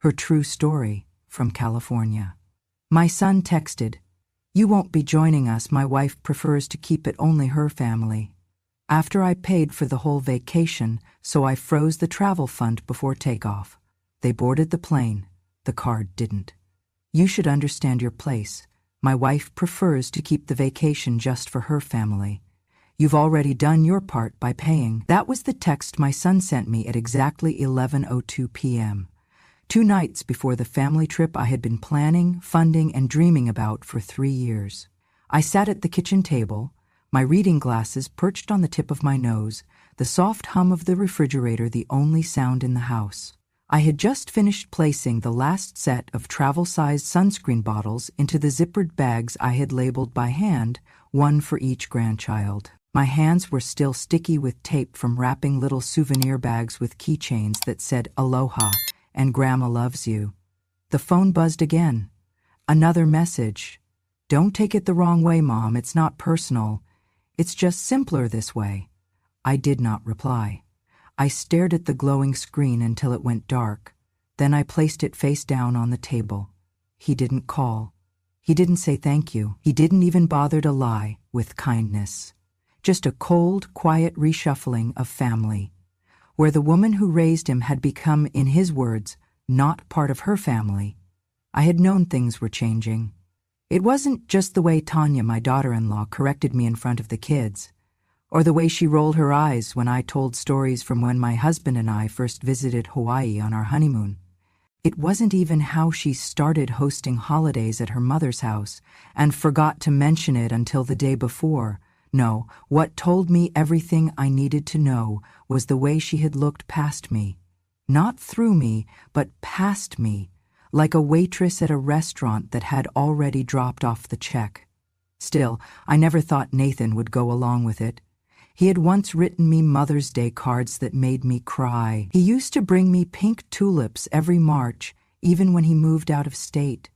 Her true story from California. My son texted, "You won't be joining us. My wife prefers to keep it only her family." After I paid for the whole vacation, so I froze the travel fund before takeoff. They boarded the plane. The card didn't. "You should understand your place. My wife prefers to keep the vacation just for her family. You've already done your part by paying." That was the text my son sent me at exactly 11:02 p.m. 2 nights before the family trip I had been planning, funding, and dreaming about for 3 years. I sat at the kitchen table, my reading glasses perched on the tip of my nose, the soft hum of the refrigerator the only sound in the house. I had just finished placing the last set of travel-sized sunscreen bottles into the zippered bags I had labeled by hand, one for each grandchild. My hands were still sticky with tape from wrapping little souvenir bags with keychains that said "Aloha" and "Grandma loves you." The phone buzzed again. Another message. "Don't take it the wrong way, Mom. It's not personal. It's just simpler this way." I did not reply. I stared at the glowing screen until it went dark. Then I placed it face down on the table. He didn't call. He didn't say thank you. He didn't even bother to lie with kindness. Just a cold, quiet reshuffling of family, where the woman who raised him had become, in his words, not part of her family. I had known things were changing. It wasn't just the way Tanya, my daughter-in-law, corrected me in front of the kids, or the way she rolled her eyes when I told stories from when my husband and I first visited Hawaii on our honeymoon. It wasn't even how she started hosting holidays at her mother's house and forgot to mention it until the day before. No, what told me everything I needed to know was the way she had looked past me. Not through me, but past me, like a waitress at a restaurant that had already dropped off the check. Still, I never thought Nathan would go along with it. He had once written me Mother's Day cards that made me cry. He used to bring me pink tulips every March, even when he moved out of state.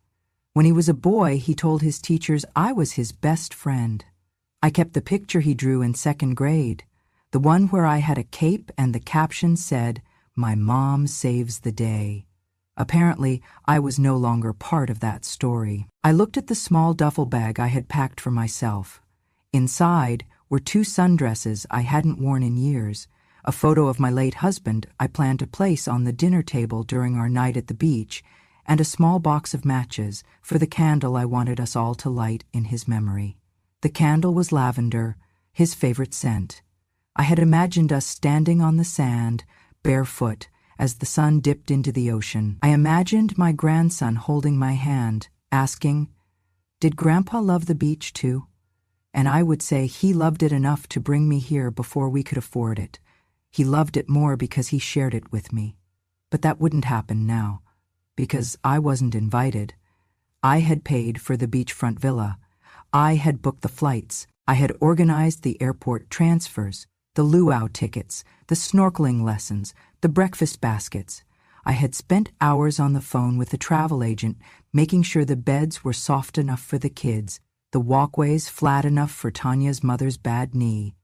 When he was a boy, he told his teachers I was his best friend. I kept the picture he drew in 2nd grade, the one where I had a cape and the caption said, "My mom saves the day." Apparently, I was no longer part of that story. I looked at the small duffel bag I had packed for myself. Inside were 2 sundresses I hadn't worn in years, a photo of my late husband I planned to place on the dinner table during our night at the beach, and a small box of matches for the candle I wanted us all to light in his memory. The candle was lavender, his favorite scent. I had imagined us standing on the sand, barefoot, as the sun dipped into the ocean. I imagined my grandson holding my hand, asking, "Did Grandpa love the beach too?" And I would say he loved it enough to bring me here before we could afford it. He loved it more because he shared it with me. But that wouldn't happen now, because I wasn't invited. I had paid for the beachfront villa. I had booked the flights. I had organized the airport transfers, the luau tickets, the snorkeling lessons, the breakfast baskets. I had spent hours on the phone with the travel agent, making sure the beds were soft enough for the kids, the walkways flat enough for Tanya's mother's bad knee.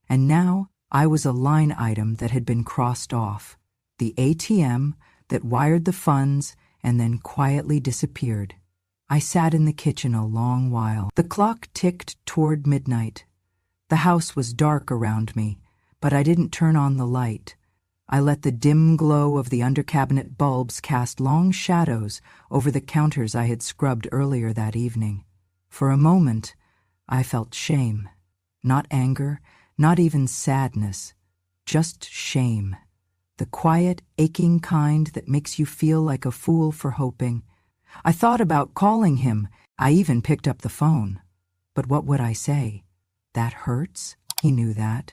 And now I was a line item that had been crossed off, the ATM that wired the funds and then quietly disappeared. I sat in the kitchen a long while. The clock ticked toward midnight. The house was dark around me, but I didn't turn on the light. I let the dim glow of the under-cabinet bulbs cast long shadows over the counters I had scrubbed earlier that evening. For a moment, I felt shame. Not anger, not even sadness, just shame. The quiet, aching kind that makes you feel like a fool for hoping. I thought about calling him. I even picked up the phone. But what would I say? "That hurts?" He knew that.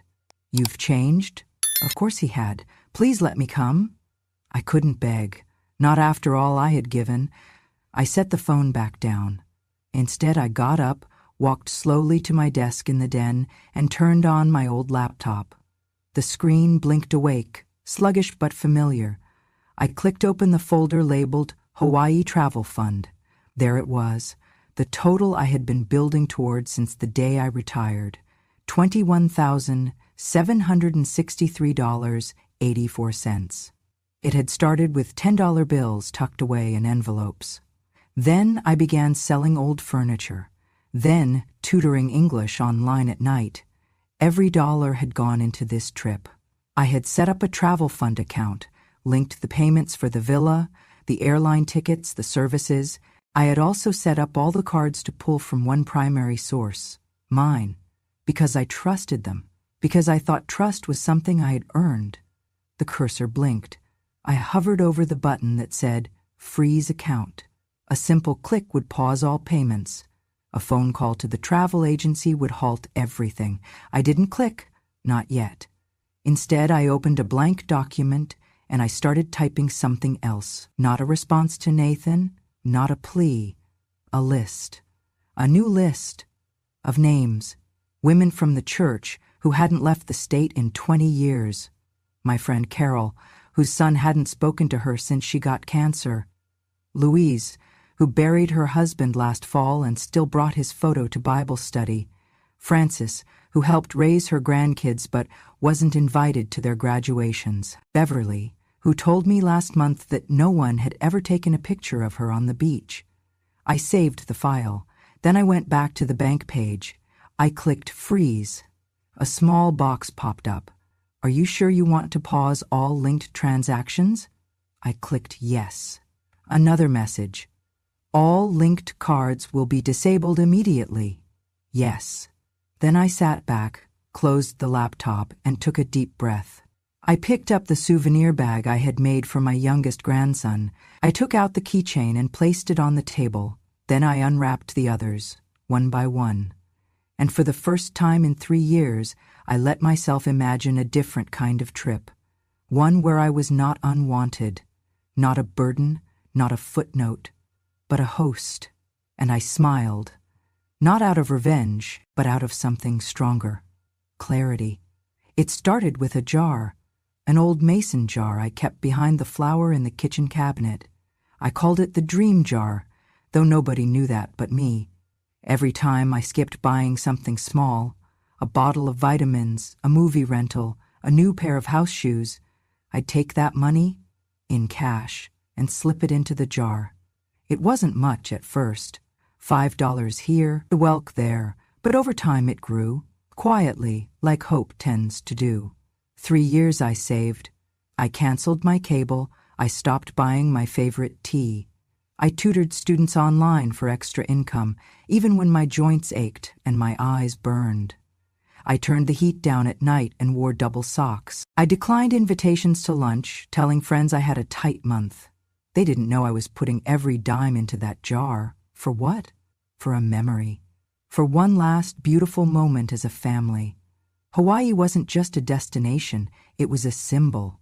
"You've changed?" Of course he had. "Please let me come." I couldn't beg, not after all I had given. I set the phone back down. Instead, I got up, walked slowly to my desk in the den, and turned on my old laptop. The screen blinked awake, sluggish but familiar. I clicked open the folder labeled Hawaii Travel Fund. There it was, the total I had been building toward since the day I retired, $21,763.84. It had started with $10 bills tucked away in envelopes. Then I began selling old furniture. Then tutoring English online at night. Every dollar had gone into this trip. I had set up a travel fund account, linked the payments for the villa, the airline tickets, the services. I had also set up all the cards to pull from one primary source, mine, because I trusted them, because I thought trust was something I had earned. The cursor blinked. I hovered over the button that said, Freeze Account. A simple click would pause all payments. A phone call to the travel agency would halt everything. I didn't click, not yet. Instead, I opened a blank document and I started typing something else. Not a response to Nathan, not a plea, a list. A new list of names, women from the church who hadn't left the state in 20 years. My friend Carol, whose son hadn't spoken to her since she got cancer. Louise, who buried her husband last fall and still brought his photo to Bible study. Frances, who helped raise her grandkids but wasn't invited to their graduations. Beverly, who told me last month that no one had ever taken a picture of her on the beach. I saved the file. Then I went back to the bank page. I clicked Freeze. A small box popped up. Are you sure you want to pause all linked transactions? I clicked Yes. Another message. All linked cards will be disabled immediately. Yes. Then I sat back, closed the laptop, and took a deep breath. I picked up the souvenir bag I had made for my youngest grandson. I took out the keychain and placed it on the table. Then I unwrapped the others, one by one. And for the first time in 3 years, I let myself imagine a different kind of trip. One where I was not unwanted, not a burden, not a footnote, but a host. And I smiled, not out of revenge, but out of something stronger. Clarity. It started with a jar, an old mason jar I kept behind the flower in the kitchen cabinet. I called it the dream jar, though nobody knew that but me. Every time I skipped buying something small, a bottle of vitamins, a movie rental, a new pair of house shoes, I'd take that money, in cash, and slip it into the jar. It wasn't much at first. $5 here, the welk there, but over time it grew, quietly, like hope tends to do. 3 years I saved. I canceled my cable. I stopped buying my favorite tea. I tutored students online for extra income, even when my joints ached and my eyes burned. I turned the heat down at night and wore double socks. I declined invitations to lunch, telling friends I had a tight month. They didn't know I was putting every dime into that jar. For what? For a memory. For one last beautiful moment as a family. Hawaii wasn't just a destination, it was a symbol.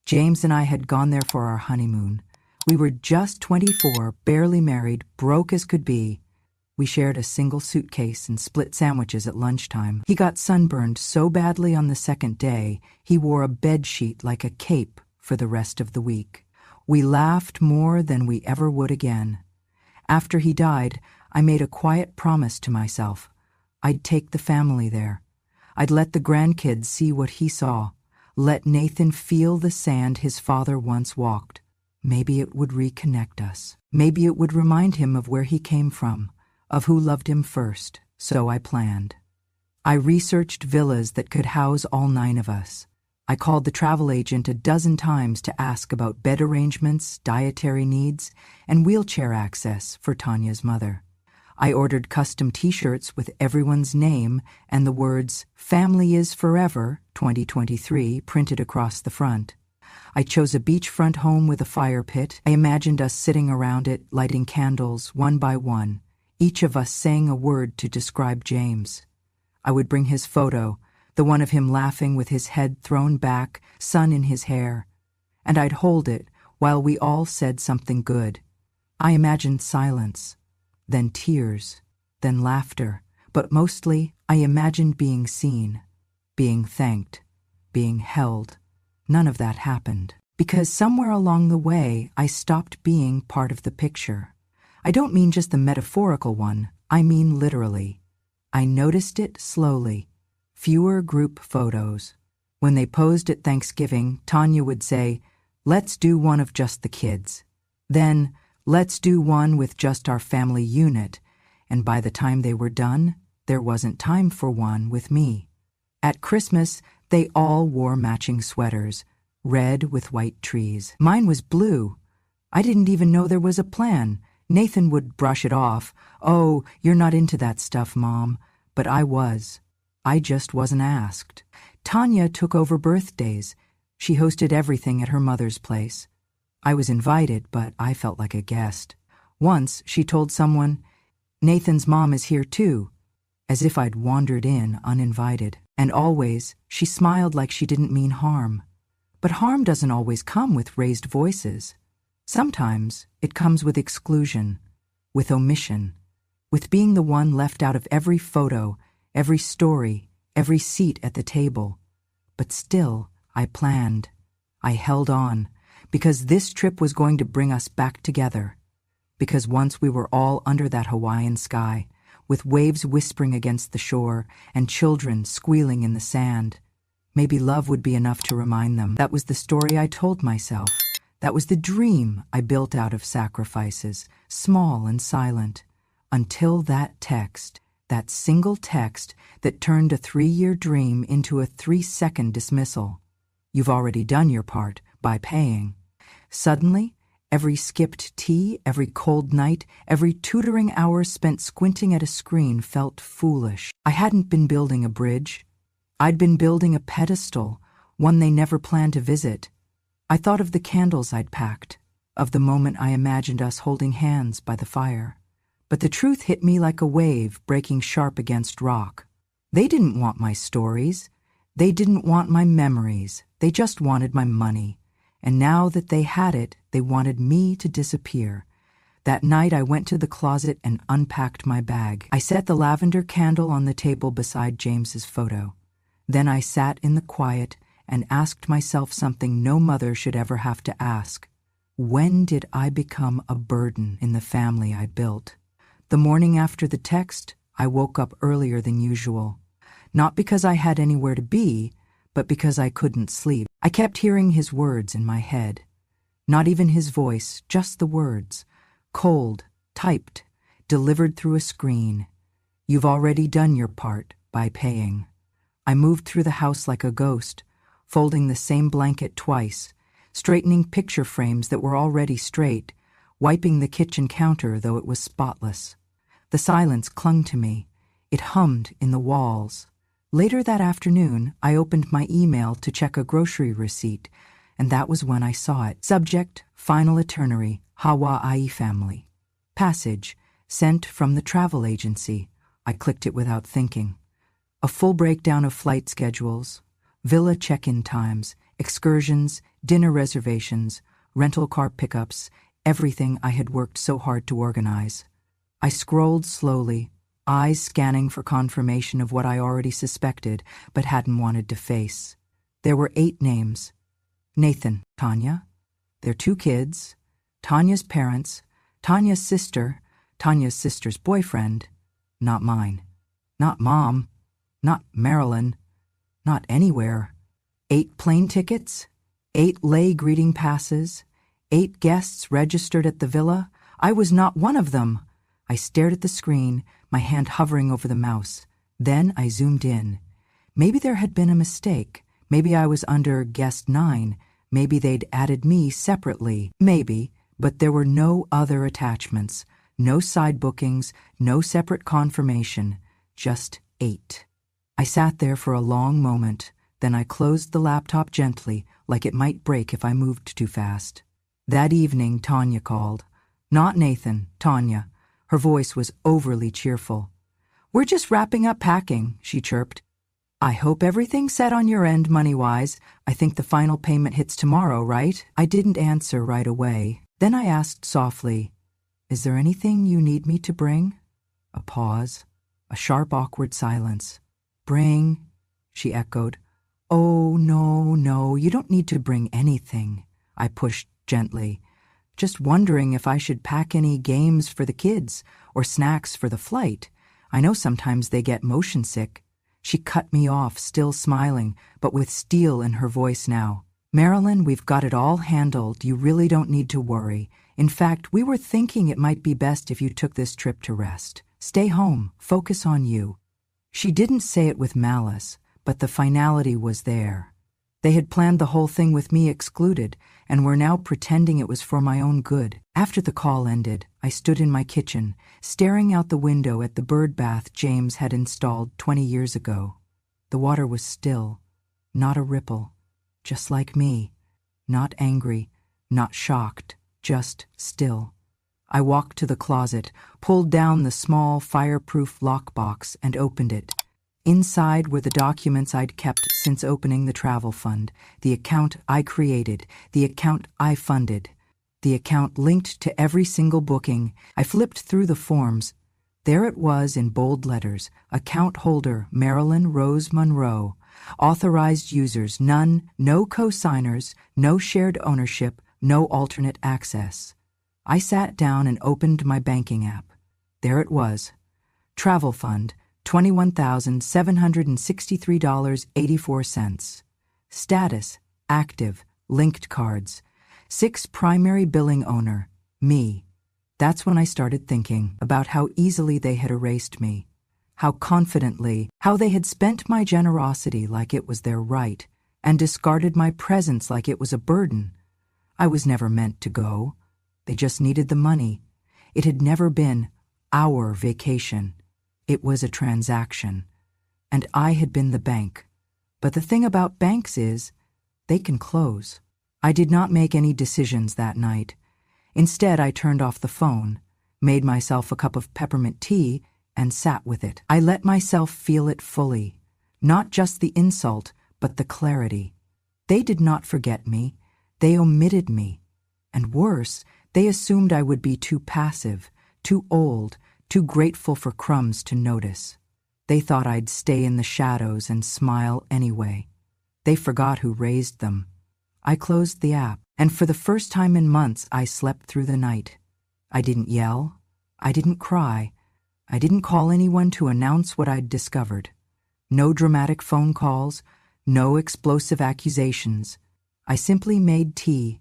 James and I had gone there for our honeymoon. We were just 24, barely married, broke as could be. We shared a single suitcase and split sandwiches at lunchtime. He got sunburned so badly on the second day, he wore a bedsheet like a cape for the rest of the week. We laughed more than we ever would again. After he died, I made a quiet promise to myself. I'd take the family there. I'd let the grandkids see what he saw. Let Nathan feel the sand his father once walked. Maybe it would reconnect us. Maybe it would remind him of where he came from, of who loved him first. So I planned. I researched villas that could house all 9 of us. I called the travel agent a dozen times to ask about bed arrangements, dietary needs, and wheelchair access for Tanya's mother. I ordered custom t-shirts with everyone's name and the words, Family is Forever, 2023, printed across the front. I chose a beachfront home with a fire pit. I imagined us sitting around it, lighting candles, one by one, each of us saying a word to describe James. I would bring his photo, the one of him laughing with his head thrown back, sun in his hair, and I'd hold it while we all said something good. I imagined silence, then tears, then laughter, but mostly I imagined being seen, being thanked, being held. None of that happened, because somewhere along the way I stopped being part of the picture. I don't mean just the metaphorical one, I mean literally. I noticed it slowly. Fewer group photos. When they posed at Thanksgiving, Tanya would say, Let's do one of just the kids. Then, let's do one with just our family unit. And by the time they were done, there wasn't time for one with me. At Christmas, they all wore matching sweaters, red with white trees. Mine was blue. I didn't even know there was a plan. Nathan would brush it off. "Oh, you're not into that stuff, Mom." But I was. I just wasn't asked. Tanya took over birthdays. She hosted everything at her mother's place. I was invited, but I felt like a guest. Once, she told someone, "Nathan's mom is here too," as if I'd wandered in uninvited. And always, she smiled like she didn't mean harm. But harm doesn't always come with raised voices. Sometimes it comes with exclusion, with omission, with being the one left out of every photo, every story, every seat at the table. But still, I planned. I held on, because this trip was going to bring us back together. Because once we were all under that Hawaiian sky, with waves whispering against the shore and children squealing in the sand, maybe love would be enough to remind them. That was the story I told myself. That was the dream I built out of sacrifices, small and silent, until that text, that single text that turned a 3-year dream into a 3-second dismissal. "You've already done your part by paying." Suddenly, every skipped tea, every cold night, every tutoring hour spent squinting at a screen felt foolish. I hadn't been building a bridge. I'd been building a pedestal, one they never planned to visit. I thought of the candles I'd packed, of the moment I imagined us holding hands by the fire. But the truth hit me like a wave breaking sharp against rock. They didn't want my stories. They didn't want my memories. They just wanted my money. And now that they had it, they wanted me to disappear. That night I went to the closet and unpacked my bag. I set the lavender candle on the table beside James's photo. Then I sat in the quiet and asked myself something no mother should ever have to ask. When did I become a burden in the family I built? The morning after the text, I woke up earlier than usual. Not because I had anywhere to be, but because I couldn't sleep. I kept hearing his words in my head. Not even his voice, just the words. Cold, typed, delivered through a screen. "You've already done your part by paying." I moved through the house like a ghost, folding the same blanket twice, straightening picture frames that were already straight, wiping the kitchen counter though it was spotless. The silence clung to me. It hummed in the walls. Later that afternoon, I opened my email to check a grocery receipt, and that was when I saw it. Subject, final itinerary, Hawaii family. Passage, sent from the travel agency. I clicked it without thinking. A full breakdown of flight schedules, villa check-in times, excursions, dinner reservations, rental car pickups, everything I had worked so hard to organize. I scrolled slowly, eyes scanning for confirmation of what I already suspected but hadn't wanted to face. There were 8 names. Nathan, Tanya, their 2 kids, Tanya's parents, Tanya's sister's boyfriend, not mine, not Mom, not Marilyn, not anywhere. 8 plane tickets, 8 lay greeting passes, 8 guests registered at the villa. I was not one of them. I stared at the screen, my hand hovering over the mouse. Then I zoomed in. Maybe there had been a mistake. Maybe I was under guest 9. Maybe they'd added me separately. Maybe, but there were no other attachments, no side bookings, no separate confirmation, just 8. I sat there for a long moment, then I closed the laptop gently, like it might break if I moved too fast. That evening, Tanya called. Not Nathan, Tanya. Her voice was overly cheerful. "We're just wrapping up packing," she chirped. "I hope everything's set on your end money-wise. I think the final payment hits tomorrow, right?" I didn't answer right away. Then I asked softly, "Is there anything you need me to bring?" A pause, a sharp, awkward silence. "Bring," she echoed. "Oh, no, you don't need to bring anything," I pushed gently. "Just wondering if I should pack any games for the kids or snacks for the flight. I know sometimes they get motion sick." She cut me off, still smiling, but with steel in her voice now. "Marilyn, we've got it all handled. You really don't need to worry. In fact, we were thinking it might be best if you took this trip to rest. Stay home, focus on you." She didn't say it with malice, but the finality was there. They had planned the whole thing with me excluded, and were now pretending it was for my own good. After the call ended, I stood in my kitchen, staring out the window at the bird bath James had installed 20 years ago. The water was still, not a ripple, just like me, not angry, not shocked, just still. I walked to the closet, pulled down the small fireproof lockbox, and opened it. Inside were the documents I'd kept since opening the travel fund, the account I created, the account I funded, the account linked to every single booking. I flipped through the forms. There it was in bold letters: account holder Marilyn Rose Monroe, authorized users none, no co-signers, no shared ownership, no alternate access. I sat down and opened my banking app. There it was: travel fund, $21,763.84. Status: active, linked cards. 6 primary billing owner, me. That's when I started thinking about how easily they had erased me, how confidently, how they had spent my generosity like it was their right, and discarded my presence like it was a burden. I was never meant to go. They just needed the money. It had never been our vacation. It was a transaction, and I had been the bank. But the thing about banks is, they can close. I did not make any decisions that night. Instead, I turned off the phone, made myself a cup of peppermint tea, and sat with it. I let myself feel it fully, not just the insult, but the clarity. They did not forget me. They omitted me. And worse, they assumed I would be too passive, too old, too grateful for crumbs to notice. They thought I'd stay in the shadows and smile anyway. They forgot who raised them. I closed the app, and for the first time in months, I slept through the night. I didn't yell. I didn't cry. I didn't call anyone to announce what I'd discovered. No dramatic phone calls, no explosive accusations. I simply made tea,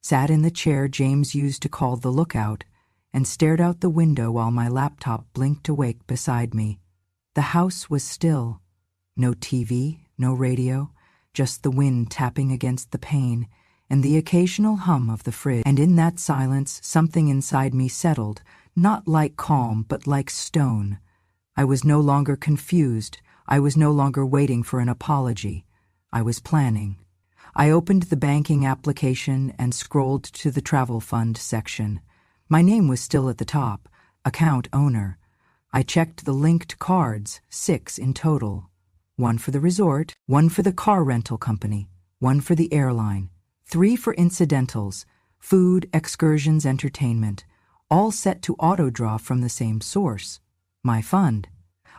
sat in the chair James used to call the lookout, and stared out the window while my laptop blinked awake beside me. The house was still. No TV, no radio, just the wind tapping against the pane and the occasional hum of the fridge. And in that silence, something inside me settled, not like calm, but like stone. I was no longer confused. I was no longer waiting for an apology. I was planning. I opened the banking application and scrolled to the travel fund section. My name was still at the top, account owner. I checked the linked cards, 6 in total. 1 for the resort, 1 for the car rental company, 1 for the airline, 3 for incidentals, food, excursions, entertainment, all set to auto-draw from the same source, my fund.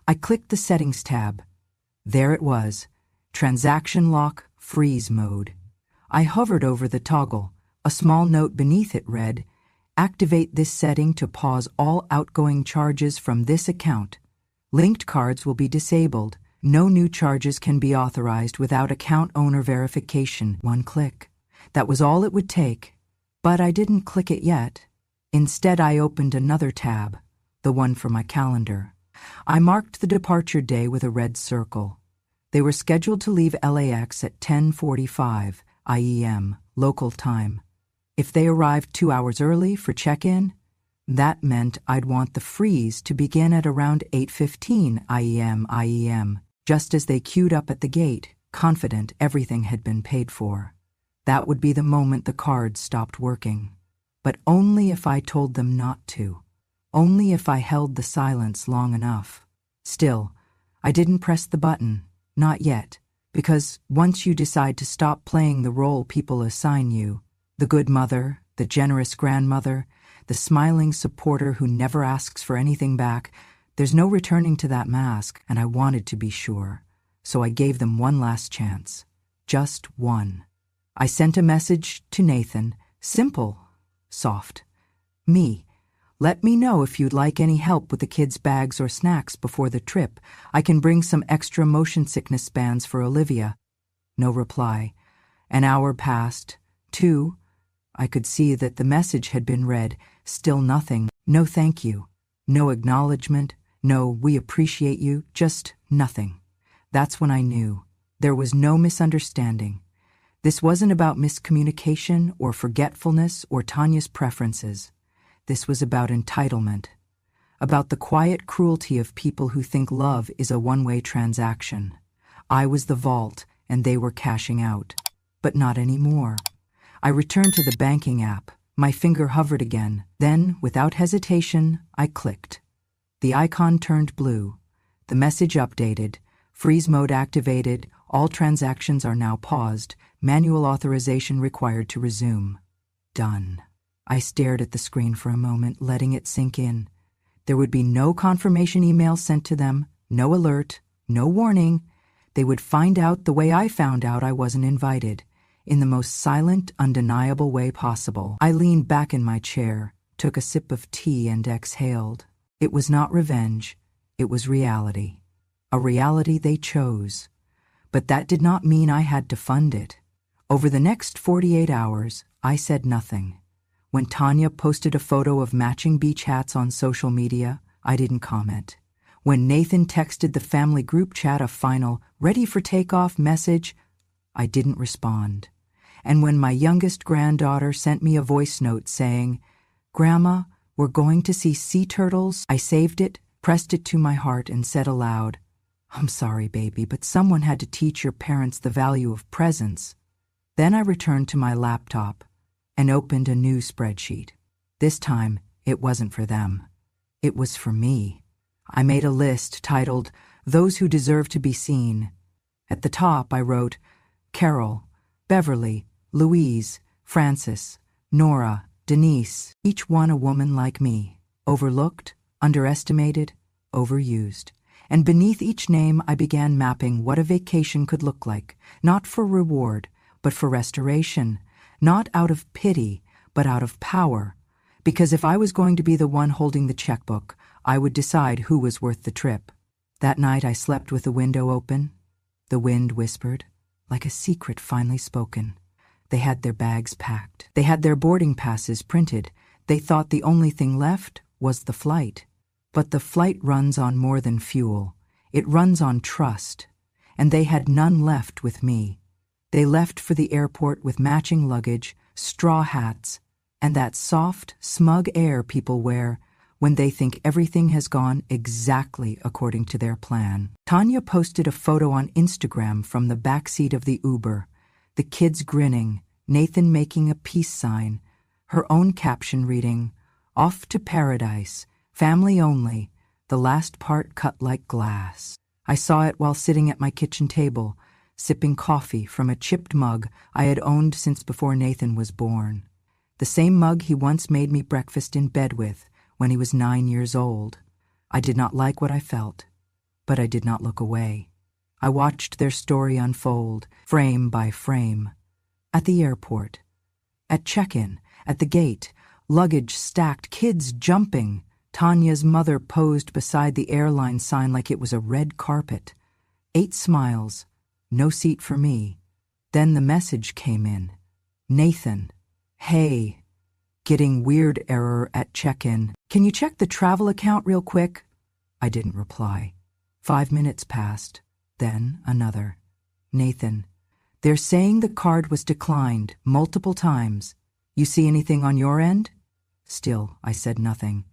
I clicked the settings tab. There it was, transaction lock, freeze mode. I hovered over the toggle. A small note beneath it read, "Activate this setting to pause all outgoing charges from this account. Linked cards will be disabled. No new charges can be authorized without account owner verification." 1 click. That was all it would take. But I didn't click it yet. Instead, I opened another tab, the one for my calendar. I marked the departure day with a red circle. They were scheduled to leave LAX at 10:45 IEM, local time. If they arrived 2 hours early for check-in, that meant I'd want the freeze to begin at around 8:15 IEM, just as they queued up at the gate, confident everything had been paid for. That would be the moment the cards stopped working. But only if I told them not to. Only if I held the silence long enough. Still, I didn't press the button. Not yet. Because once you decide to stop playing the role people assign you, the good mother, the generous grandmother, the smiling supporter who never asks for anything back, there's no returning to that mask, and I wanted to be sure. So I gave them one last chance. Just one. I sent a message to Nathan, simple, soft. Me. Let me know if you'd like any help with the kids' bags or snacks before the trip. I can bring some extra motion sickness bands for Olivia. No reply. An hour passed. 2. I could see that the message had been read. Still nothing. No thank you. No acknowledgement. No we appreciate you. Just nothing. That's when I knew. There was no misunderstanding. This wasn't about miscommunication or forgetfulness or Tanya's preferences. This was about entitlement. About the quiet cruelty of people who think love is a one-way transaction. I was the vault and they were cashing out. But not anymore. I returned to the banking app. My finger hovered again. Then, without hesitation, I clicked. The icon turned blue. The message updated. Freeze mode activated. All transactions are now paused. Manual authorization required to resume. Done. I stared at the screen for a moment, letting it sink in. There would be no confirmation email sent to them, no alert, no warning. They would find out the way I found out I wasn't invited, in the most silent, undeniable way possible. I leaned back in my chair, took a sip of tea and exhaled. It was not revenge, it was reality. A reality they chose. But that did not mean I had to fund it. Over the next 48 hours, I said nothing. When Tanya posted a photo of matching beach hats on social media, I didn't comment. When Nathan texted the family group chat a final, ready for takeoff message, I didn't respond. And when my youngest granddaughter sent me a voice note saying, "Grandma, we're going to see sea turtles," I saved it, pressed it to my heart, and said aloud, "I'm sorry, baby, but someone had to teach your parents the value of presents." Then I returned to my laptop and opened a new spreadsheet. This time, it wasn't for them. It was for me. I made a list titled, "Those Who Deserve to Be Seen." At the top, I wrote, Carol, Beverly, Louise, Frances, Nora, Denise, each one a woman like me, overlooked, underestimated, overused. And beneath each name, I began mapping what a vacation could look like, not for reward, but for restoration, not out of pity, but out of power. Because if I was going to be the one holding the checkbook, I would decide who was worth the trip. That night I slept with the window open. The wind whispered, like a secret finally spoken. They had their bags packed. They had their boarding passes printed. They thought the only thing left was the flight. But the flight runs on more than fuel. It runs on trust. And they had none left with me. They left for the airport with matching luggage, straw hats, and that soft, smug air people wear when they think everything has gone exactly according to their plan. Tanya posted a photo on Instagram from the backseat of the Uber, the kids grinning, Nathan making a peace sign, her own caption reading, "Off to paradise, family only, the last part cut like glass." I saw it while sitting at my kitchen table, sipping coffee from a chipped mug I had owned since before Nathan was born. The same mug he once made me breakfast in bed with when he was 9 years old. I did not like what I felt, but I did not look away. I watched their story unfold, frame by frame. At the airport, at check-in, at the gate, luggage stacked, kids jumping. Tanya's mother posed beside the airline sign like it was a red carpet. 8 smiles. No seat for me. Then the message came in. Nathan, hey, getting weird error at check-in. Can you check the travel account real quick? I didn't reply. 5 minutes passed. Then another. Nathan, they're saying the card was declined multiple times. You see anything on your end? Still, I said nothing.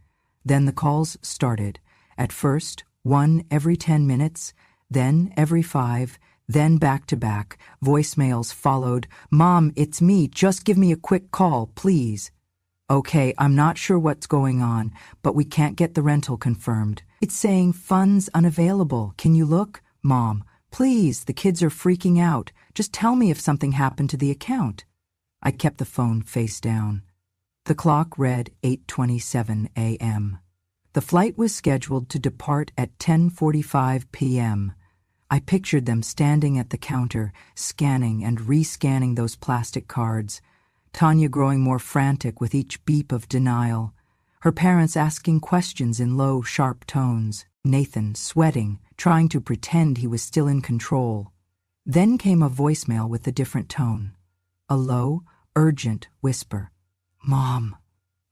Then the calls started. At first, 1 every 10 minutes, then every 5, then back-to-back. Voicemails followed. "Mom, it's me. Just give me a quick call, please." "Okay, I'm not sure what's going on, but we can't get the rental confirmed. It's saying funds unavailable. Can you look? Mom, please, the kids are freaking out. Just tell me if something happened to the account." I kept the phone face down. The clock read 8:27 a.m. The flight was scheduled to depart at 10:45 p.m. I pictured them standing at the counter, scanning and re-scanning those plastic cards, Tanya growing more frantic with each beep of denial, her parents asking questions in low, sharp tones, Nathan sweating, trying to pretend he was still in control. Then came a voicemail with a different tone. A low, urgent whisper. Mom,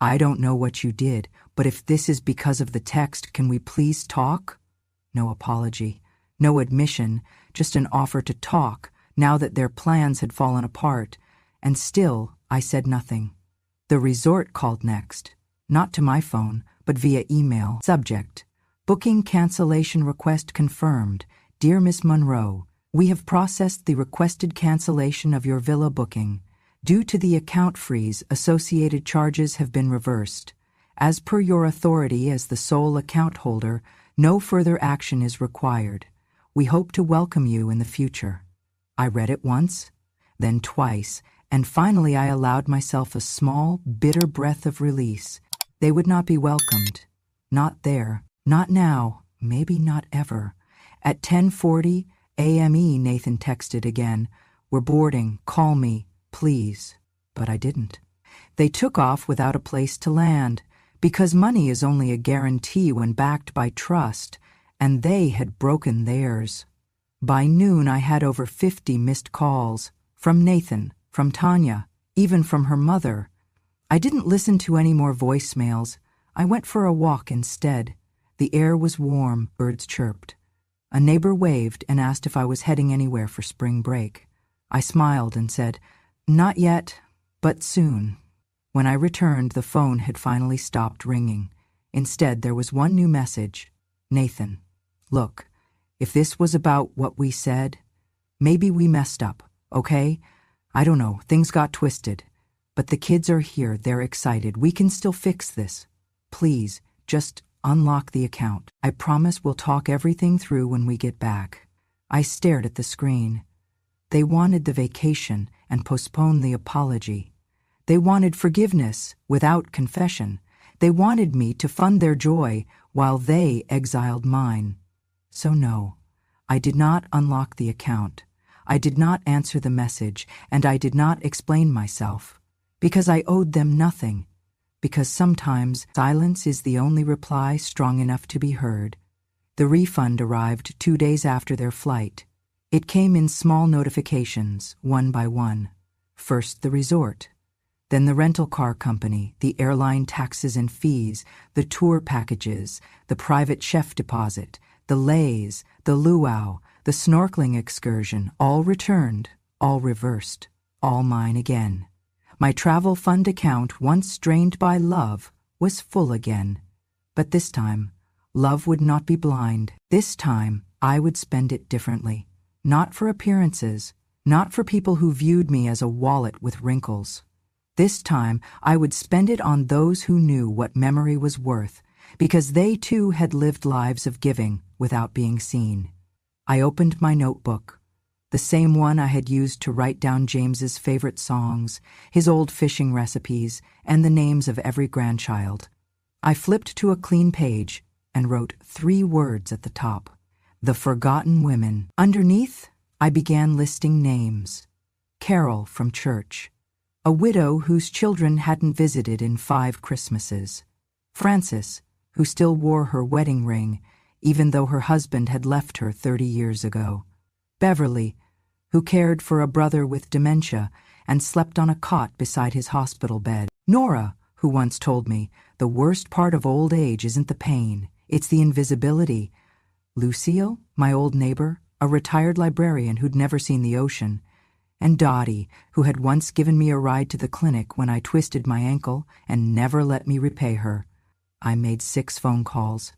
I don't know what you did, but if this is because of the text, can we please talk? No apology, no admission, just an offer to talk, now that their plans had fallen apart, and still I said nothing. The resort called next, not to my phone, but via email. Subject: Booking cancellation request confirmed. Dear Miss Monroe, we have processed the requested cancellation of your villa booking. Due to the account freeze, associated charges have been reversed. As per your authority as the sole account holder, no further action is required. We hope to welcome you in the future. I read it once, then twice, and finally I allowed myself a small, bitter breath of release. They would not be welcomed. Not there. Not now. Maybe not ever. At 10:40 a.m. Nathan texted again. We're boarding. Call me, please. But I didn't. They took off without a place to land, because money is only a guarantee when backed by trust, and they had broken theirs. By noon I had over 50 missed calls. From Nathan, from Tanya, even from her mother. I didn't listen to any more voicemails. I went for a walk instead. The air was warm, birds chirped. A neighbor waved and asked if I was heading anywhere for spring break. I smiled and said, not yet, but soon. When I returned, the phone had finally stopped ringing. Instead, there was one new message. Nathan, look, if this was about what we said, maybe we messed up, okay? I don't know, things got twisted. But the kids are here, they're excited. We can still fix this. Please, just unlock the account. I promise we'll talk everything through when we get back. I stared at the screen. They wanted the vacation and postponed the apology. They wanted forgiveness without confession. They wanted me to fund their joy while they exiled mine. So no, I did not unlock the account. I did not answer the message, and I did not explain myself. Because I owed them nothing. Because sometimes silence is the only reply strong enough to be heard. The refund arrived 2 days after their flight. It came in small notifications, one by one. First the resort, then the rental car company, the airline taxes and fees, the tour packages, the private chef deposit, the lays, the luau, the snorkeling excursion, all returned, all reversed, all mine again. My travel fund account, once drained by love, was full again. But this time, love would not be blind. This time, I would spend it differently. Not for appearances, not for people who viewed me as a wallet with wrinkles. This time, I would spend it on those who knew what memory was worth, because they too had lived lives of giving without being seen. I opened my notebook, the same one I had used to write down James's favorite songs, his old fishing recipes, and the names of every grandchild. I flipped to a clean page and wrote 3 words at the top. The Forgotten Women. Underneath, I began listing names. Carol from church, a widow whose children hadn't visited in 5 Christmases. Frances, who still wore her wedding ring, even though her husband had left her 30 years ago. Beverly, who cared for a brother with dementia and slept on a cot beside his hospital bed. Nora, who once told me, the worst part of old age isn't the pain, it's the invisibility. Lucille, my old neighbor, a retired librarian who'd never seen the ocean. And Dottie, who had once given me a ride to the clinic when I twisted my ankle and never let me repay her. I made 6 phone calls.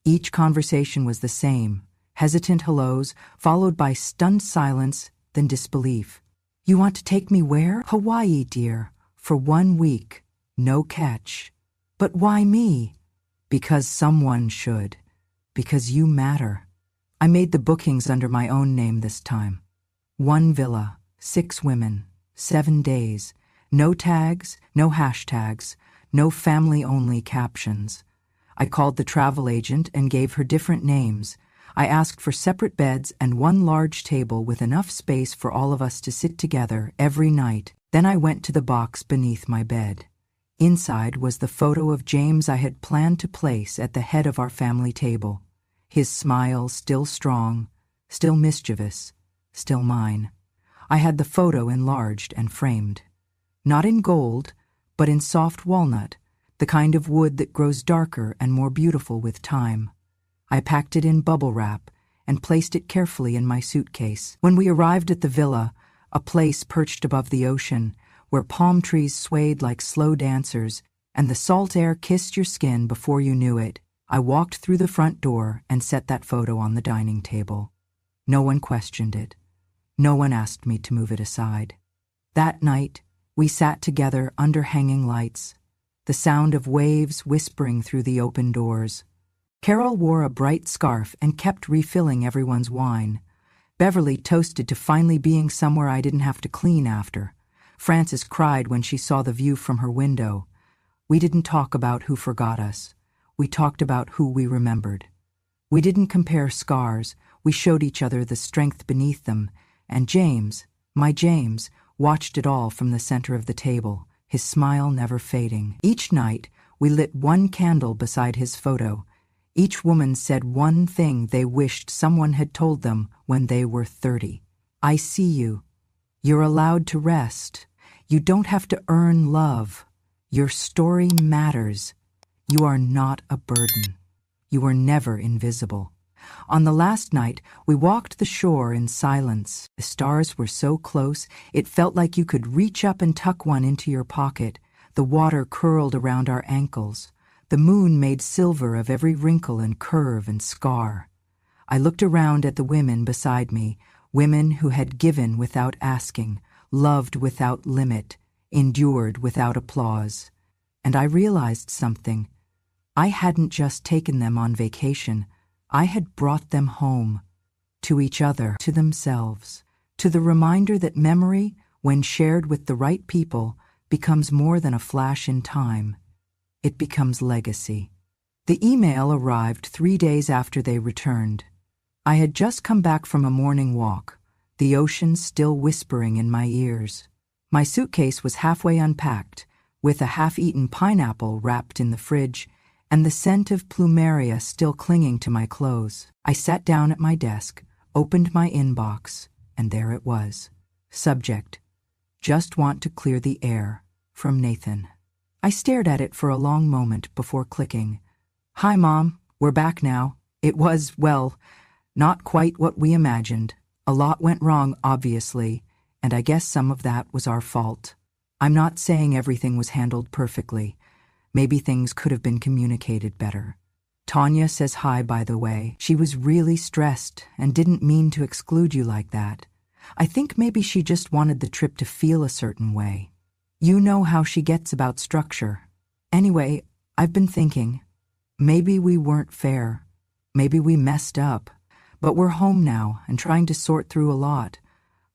Each conversation was the same. Hesitant hellos, followed by stunned silence, then disbelief. You want to take me where? Hawaii, dear. For 1 week. No catch. But why me? Because someone should. Because you matter. I made the bookings under my own name this time. 1 villa, 6 women, 7 days. No tags, no hashtags, no family-only captions. I called the travel agent and gave her different names. I asked for separate beds and 1 large table with enough space for all of us to sit together every night. Then I went to the box beneath my bed. Inside was the photo of James I had planned to place at the head of our family table. His smile still strong, still mischievous, still mine. I had the photo enlarged and framed. Not in gold, but in soft walnut, the kind of wood that grows darker and more beautiful with time. I packed it in bubble wrap and placed it carefully in my suitcase. When we arrived at the villa, a place perched above the ocean, where palm trees swayed like slow dancers and the salt air kissed your skin before you knew it, I walked through the front door and set that photo on the dining table. No one questioned it. No one asked me to move it aside. That night, we sat together under hanging lights, the sound of waves whispering through the open doors. Carol wore a bright scarf and kept refilling everyone's wine. Beverly toasted to finally being somewhere I didn't have to clean after. Frances cried when she saw the view from her window. We didn't talk about who forgot us. We talked about who we remembered. We didn't compare scars. We showed each other the strength beneath them. And James, my James, watched it all from the center of the table, his smile never fading. Each night, we lit one candle beside his photo. Each woman said one thing they wished someone had told them when they were 30. I see you. You're allowed to rest. You don't have to earn love. Your story matters. You are not a burden. You are never invisible. On the last night, we walked the shore in silence. The stars were so close, it felt like you could reach up and tuck one into your pocket. The water curled around our ankles. The moon made silver of every wrinkle and curve and scar. I looked around at the women beside me, women who had given without asking, loved without limit, endured without applause. And I realized something. I hadn't just taken them on vacation. I had brought them home, to each other, to themselves, to the reminder that memory, when shared with the right people, becomes more than a flash in time. It becomes legacy. The email arrived 3 days after they returned. I had just come back from a morning walk, the ocean still whispering in my ears. My suitcase was halfway unpacked, with a half-eaten pineapple wrapped in the fridge, and the scent of plumeria still clinging to my clothes. I sat down at my desk, opened my inbox, and there it was. Subject: just want to clear the air, from Nathan. I stared at it for a long moment before clicking. Hi, Mom, we're back now. It was, well, not quite what we imagined. A lot went wrong, obviously, and I guess some of that was our fault. I'm not saying everything was handled perfectly. Maybe things could have been communicated better. Tanya says hi, by the way. She was really stressed and didn't mean to exclude you like that. I think maybe she just wanted the trip to feel a certain way. You know how she gets about structure. Anyway, I've been thinking, maybe we weren't fair. Maybe we messed up. But we're home now and trying to sort through a lot.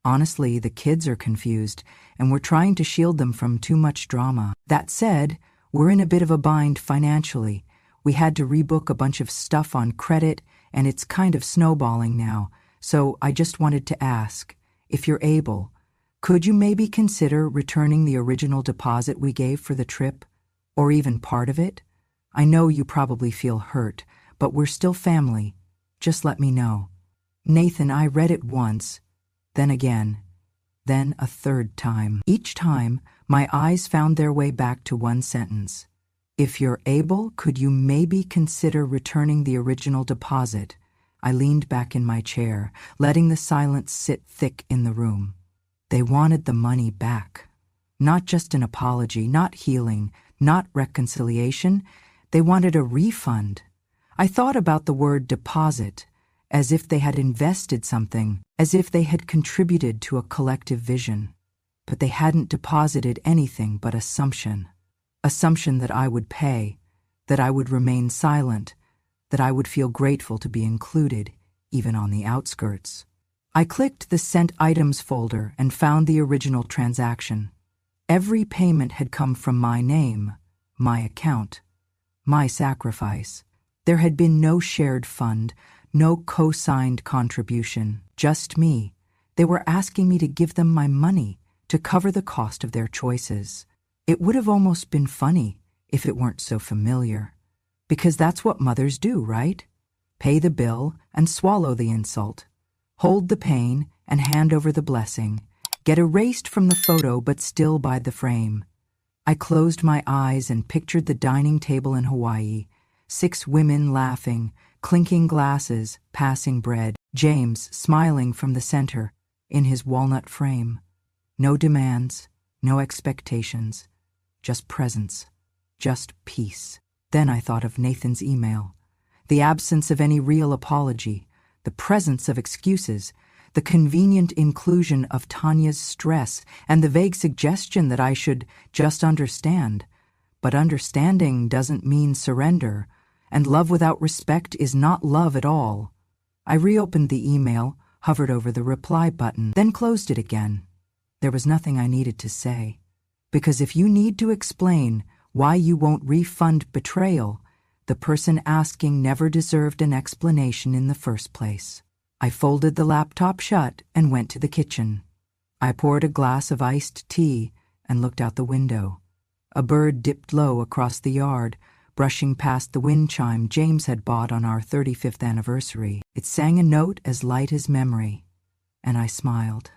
Honestly, the kids are confused, and we're trying to shield them from too much drama. That said, we're in a bit of a bind financially. We had to rebook a bunch of stuff on credit, and it's kind of snowballing now. So I just wanted to ask, if you're able, could you maybe consider returning the original deposit we gave for the trip, or even part of it? I know you probably feel hurt, but we're still family. Just let me know. Nathan, I read it once, then again, then a third time. Each time, my eyes found their way back to one sentence. If you're able, could you maybe consider returning the original deposit? I leaned back in my chair, letting the silence sit thick in the room. They wanted the money back. Not just an apology, not healing, not reconciliation. They wanted a refund. I thought about the word deposit, as if they had invested something, as if they had contributed to a collective vision. But they hadn't deposited anything but assumption. Assumption that I would pay, that I would remain silent, that I would feel grateful to be included, even on the outskirts. I clicked the Sent Items folder and found the original transaction. Every payment had come from my name, my account, my sacrifice. There had been no shared fund, no co-signed contribution, just me. They were asking me to give them my money to cover the cost of their choices. It would have almost been funny if it weren't so familiar. Because that's what mothers do, right? Pay the bill and swallow the insult. Hold the pain and hand over the blessing. get erased from the photo but still by the frame. I closed my eyes and pictured the dining table in Hawaii, 6 women laughing, clinking glasses, passing bread, James smiling from the center, in his walnut frame. No demands, no expectations, just presence, just peace. Then I thought of Nathan's email. The absence of any real apology, the presence of excuses, the convenient inclusion of Tanya's stress, and the vague suggestion that I should just understand. But understanding doesn't mean surrender, and love without respect is not love at all. I reopened the email, hovered over the reply button, then closed it again. There was nothing I needed to say. Because if you need to explain why you won't refund betrayal, the person asking never deserved an explanation in the first place. I folded the laptop shut and went to the kitchen. I poured a glass of iced tea and looked out the window. A bird dipped low across the yard, brushing past the wind chime James had bought on our 35th anniversary. It sang a note as light as memory, and I smiled.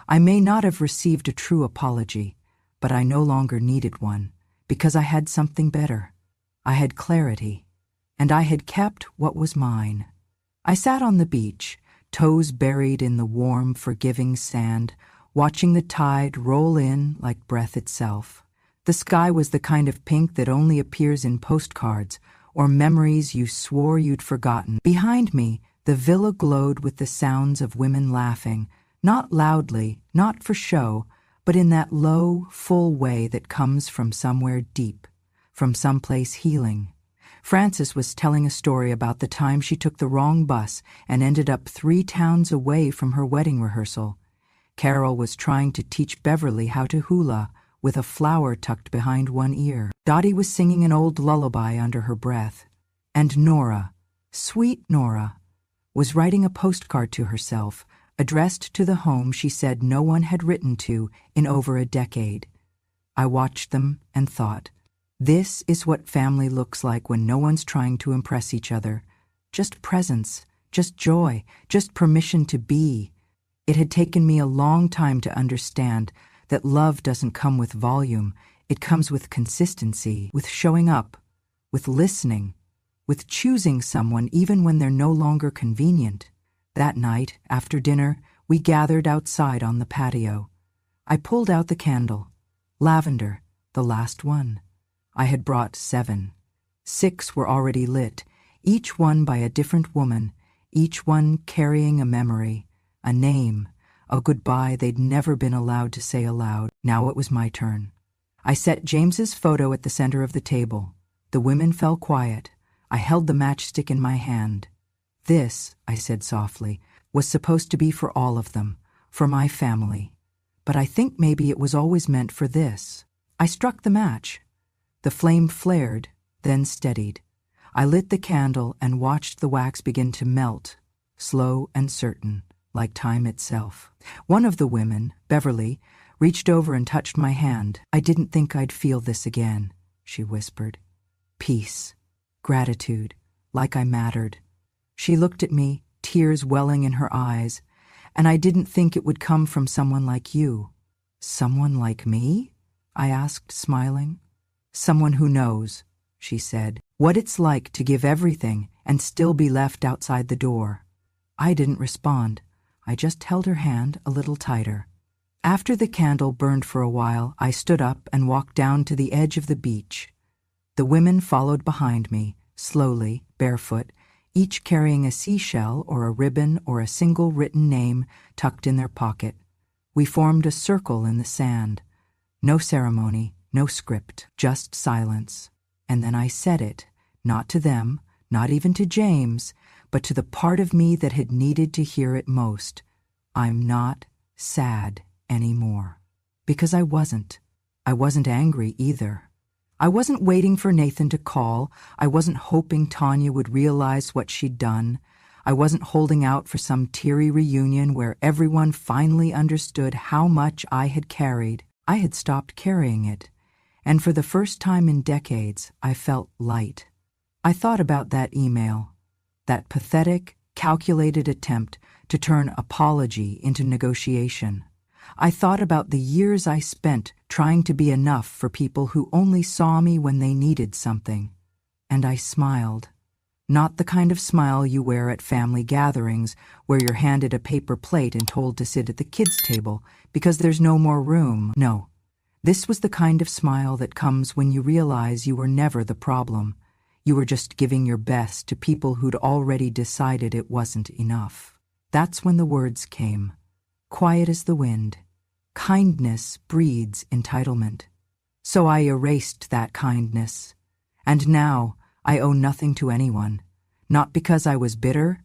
I may not have received a true apology, but I no longer needed one, because I had something better. I had clarity, and I had kept what was mine. I sat on the beach, toes buried in the warm, forgiving sand, watching the tide roll in like breath itself. The sky was the kind of pink that only appears in postcards or memories you swore you'd forgotten. Behind me, the villa glowed with the sounds of women laughing, not loudly, not for show, but in that low, full way that comes from somewhere deep, from someplace healing. Frances was telling a story about the time she took the wrong bus and ended up 3 towns away from her wedding rehearsal. Carol was trying to teach Beverly how to hula with a flower tucked behind one ear. Dottie was singing an old lullaby under her breath. And Nora, sweet Nora, was writing a postcard to herself, addressed to the home she said no one had written to in over a decade. I watched them and thought, this is what family looks like when no one's trying to impress each other. Just presence, just joy, just permission to be. It had taken me a long time to understand that love doesn't come with volume. It comes with consistency, with showing up, with listening, with choosing someone even when they're no longer convenient. That night, after dinner, we gathered outside on the patio. I pulled out the candle. Lavender, the last one. I had brought 7. 6 were already lit, each one by a different woman, each one carrying a memory, a name, a goodbye they'd never been allowed to say aloud. Now it was my turn. I set James's photo at the center of the table. The women fell quiet. I held the matchstick in my hand. This, I said softly, was supposed to be for all of them, for my family. But I think maybe it was always meant for this. I struck the match. The flame flared, then steadied. I lit the candle and watched the wax begin to melt, slow and certain, like time itself. One of the women, Beverly, reached over and touched my hand. I didn't think I'd feel this again, she whispered. Peace, gratitude, like I mattered. She looked at me, tears welling in her eyes, and I didn't think it would come from someone like you. Someone like me? I asked, smiling. Someone who knows, she said, what it's like to give everything and still be left outside the door. I didn't respond. I just held her hand a little tighter. After the candle burned for a while, I stood up and walked down to the edge of the beach. The women followed behind me, slowly, barefoot, each carrying a seashell or a ribbon or a single written name tucked in their pocket. We formed a circle in the sand. No ceremony, no script, just silence. And then I said it, not to them, not even to James, but to the part of me that had needed to hear it most. I'm not sad anymore. Because I wasn't. I wasn't angry either. I wasn't waiting for Nathan to call. I wasn't hoping Tanya would realize what she'd done. I wasn't holding out for some teary reunion where everyone finally understood how much I had carried. I had stopped carrying it. And for the first time in decades, I felt light. I thought about that email, that pathetic, calculated attempt to turn apology into negotiation. I thought about the years I spent trying to be enough for people who only saw me when they needed something. And I smiled. Not the kind of smile you wear at family gatherings where you're handed a paper plate and told to sit at the kids' table because there's no more room. No, this was the kind of smile that comes when you realize you were never the problem. You were just giving your best to people who'd already decided it wasn't enough. That's when the words came, quiet as the wind. Kindness breeds entitlement. So I erased that kindness. And now I owe nothing to anyone. Not because I was bitter,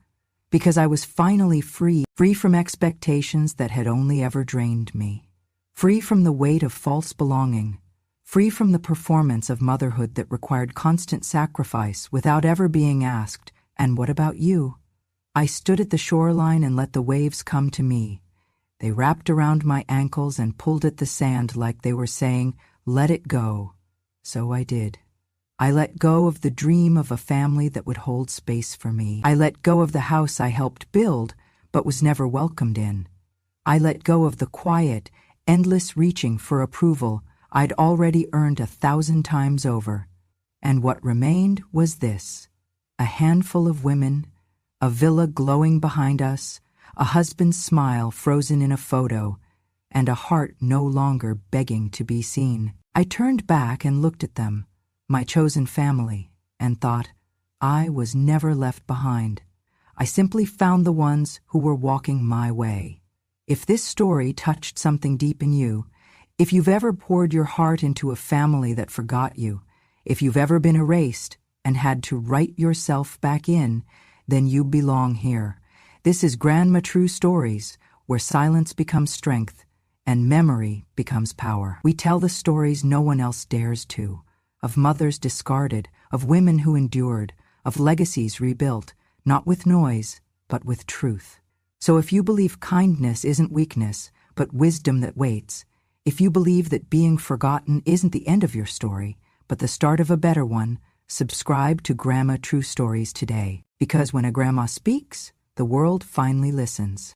because I was finally free from expectations that had only ever drained me. Free from the weight of false belonging. Free from the performance of motherhood that required constant sacrifice without ever being asked, "And what about you?" I stood at the shoreline and let the waves come to me. They wrapped around my ankles and pulled at the sand like they were saying, "Let it go." So I did. I let go of the dream of a family that would hold space for me. I let go of the house I helped build but was never welcomed in. I let go of the quiet, endless reaching for approval I'd already earned 1,000 times over. And what remained was this: a handful of women, a villa glowing behind us, a husband's smile frozen in a photo, and a heart no longer begging to be seen. I turned back and looked at them, my chosen family, and thought, I was never left behind. I simply found the ones who were walking my way. If this story touched something deep in you, if you've ever poured your heart into a family that forgot you, if you've ever been erased and had to write yourself back in, then you belong here. This is Grandma True Stories, where silence becomes strength and memory becomes power. We tell the stories no one else dares to, of mothers discarded, of women who endured, of legacies rebuilt, not with noise, but with truth. So if you believe kindness isn't weakness, but wisdom that waits, if you believe that being forgotten isn't the end of your story, but the start of a better one, subscribe to Grandma True Stories today. Because when a grandma speaks, the world finally listens.